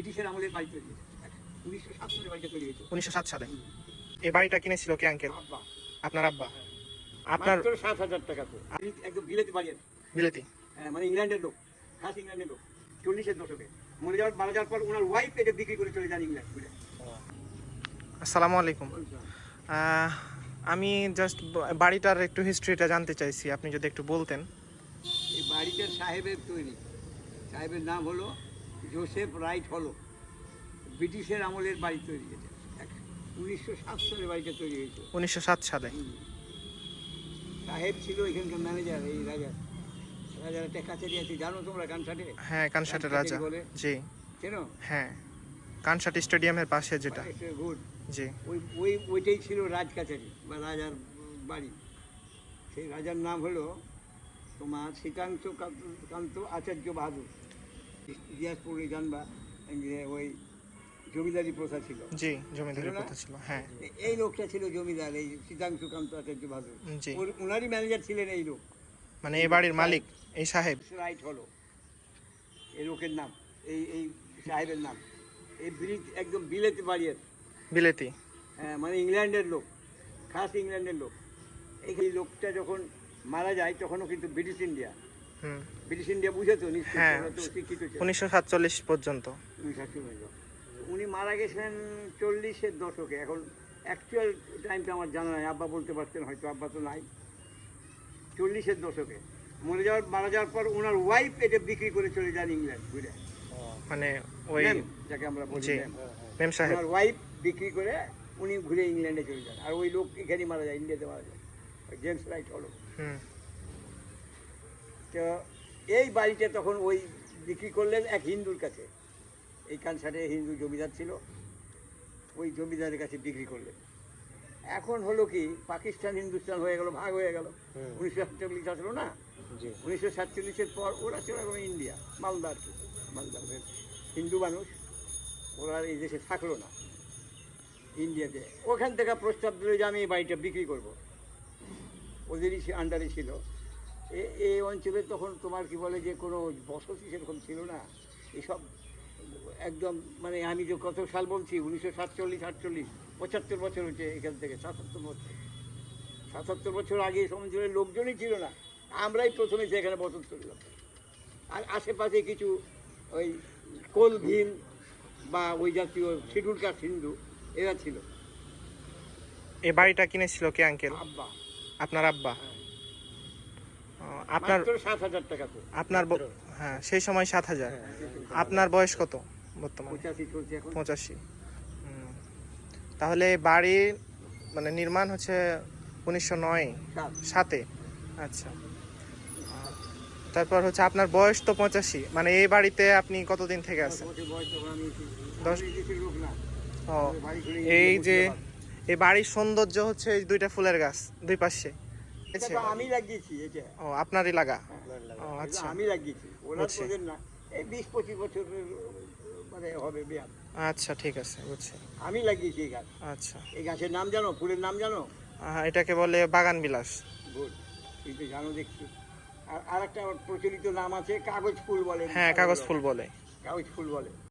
ব্রিটিশের আমলের বাড়ি তৈরি হয়েছে। 1907 সালে বাড়িটা তৈরি হয়েছে। 1907 সালে এই বাড়িটা কিনেছিল কে আঙ্কেল? আব্বা। আপনার আব্বা? আপনার মাত্র 7,000 টাকা তো। একদম বিলেতি বাড়ি আছে। বিলেতি? হ্যাঁ, মানে ইংল্যান্ডের লোক, খাস ইংল্যান্ডের লোক। 40-এর দশকে মারা যাওয়ার পর ওনার ওয়াইফ এটা বিক্রি করে চলে যান ইংল্যান্ড ঘুরে। আসসালামু আলাইকুম। আমি জাস্ট বাড়িটার একটু হিস্ট্রিটা জানতে চাইছি, আপনি যদি একটু বলতেন। এই বাড়িটার সাহেবের তৈরি। সাহেবের নাম হলো জোসেফ রাইট হলো। ব্রিটিশের আমলের বাড়ি তৈরি এটা। 1907 সালে বাড়িটা তৈরি হয়েছে। 1907 সালে। সাহেব ছিল এখানকার ম্যানেজার, এই রাজার একটা কাছারি আছে, জানো তোমরা কানসাটে? হ্যাঁ, কানসাটের রাজা। জি চেনো? হ্যাঁ, কানসাট স্টেডিয়ামের পাশে যেটা। গুড। জি। ওইটাই ছিল রাজ কাছারি বা রাজার বাড়ি। সেই রাজার নাম হলো তোমার শ্রীকান্ত কান্ত আচার্য বাহাদুর। ইতিহাস পড়ে জানবা যে ওই জমিদারি প্রথা ছিল। জি, জমিদারি প্রথা ছিল। হ্যাঁ, এই লোকটা ছিল জমিদার, এই শ্রীকান্ত কান্ত আচার্য বাহাদুর। জি। ওনারই ম্যানেজার ছিলেন এই লোক, মানে এই বাড়ির মালিক এই সাহেব। রাইট হলো এই লোকের নাম, এই সাহেবের নাম। এই একদম বিলেতি বাড়ি আছে। বিলেতি? হ্যাঁ, মানে ইংল্যান্ডের লোক, খাস ইংল্যান্ডের লোক। এই লোকটা যখন মারা যায় তখনও কিন্তু ব্রিটিশ ইন্ডিয়া, ব্রিটিশ ইন্ডিয়া বুঝে তো নিশ্চয়ই, হ্যাঁ, শিক্ষিত ছিল। 1947 পর্যন্ত। উনি মারা গেছেন 40-এর দশকে। এখন অ্যাকচুয়াল টাইমটা আমার জানা নাই, আব্বা বলতে পারতেন হয়তো, আব্বা তো নাই। 40-এর দশকে মারা যাওয়ার পর ওনার ওয়াইফ এটা বিক্রি করে চলে যান ইংল্যান্ড ঘুরে। মানে ওই যাকে আমরা বলি মেম সাহেব, ওনার ওয়াইফ বিক্রি করে উনি ঘুরে ইংল্যান্ডে চলে যান। আর ওই লোক এখানেই মারা যায়, ইন্ডিয়াতে মারা যায়, জেমস রাইট হলো। তো এই বাড়িটা তখন ওই বিক্রি করলেন এক হিন্দুর কাছে। এই কানসাটে হিন্দু জমিদার ছিল, ওই জমিদারের কাছে বিক্রি করলেন। এখন হলো কি, পাকিস্তান হিন্দুস্তান হয়ে গেল, ভাগ হয়ে গেল। 1947 আসলো না, 1947-এর পর ওরা চলে গেল ইন্ডিয়া, মালদা আর কি, মালদা হিন্দু মানুষ, ওরা এই দেশে থাকলো না, ইন্ডিয়াতে। ওখান থেকে প্রস্তাব দিল যে আমি এই বাড়িটা বিক্রি করব। ওদেরই আন্ডারে ছিল এই অঞ্চলে। তখন তোমার কি বলে যে কোনো বসতি সেরকম ছিল না, এইসব একদম মানে আমি যে কত সাল বলছি, 1947-48, 75 বছর হচ্ছে এখান থেকে। 77 বছর আগে এই অঞ্চলের লোকজনই ছিল না, আমরাই প্রথমে সেখানে বসত করলাম। আর আশেপাশে কিছু ওই কোল ভীম বা ওই জাতীয় শিডিউল কাস্ট হিন্দু এরা ছিল। এই বাড়িটা কিনেছিল কে আঙ্কেল? আব্বা। আপনার আব্বা? আপনার 7,000 টাকা তো। আপনার হ্যাঁ, সেই সময় 7,000। আপনার বয়স কত বর্তমানে? 85 চলছে এখন। 85। তাহলে বাড়ি মানে নির্মাণ হচ্ছে 1909-7-এ। আচ্ছা, তারপর হচ্ছে আপনার বয়স তো 85, মানে এই বাড়িতে আপনি কতদিন থেকে আছেন? 10। ও, এই যে এই বাড়ির সৌন্দর্য হচ্ছে এই দুইটা ফুলের গাছ দুই পাশে। আমি লাগিয়েছি এটা। ও, আপনারই লাগা? ও আচ্ছা, আমি লাগিয়েছি, ওরা তোদের না। এই 20-25 বছরের মানে হবে বিয়ার। আচ্ছা ঠিক আছে, বুঝছি। আমি লাগিয়েছি এই গাছ। আচ্ছা, এই গাছের নাম জানো, ফুলের নাম জানো? এটাকে বলে বাগান বিলাস। গুড, তুই তো জানো দেখছি। আর একটা প্রচলিত নাম আছে কাগজ ফুল বলে। হ্যাঁ, কাগজ ফুল বলে। কাগজ ফুল বলে।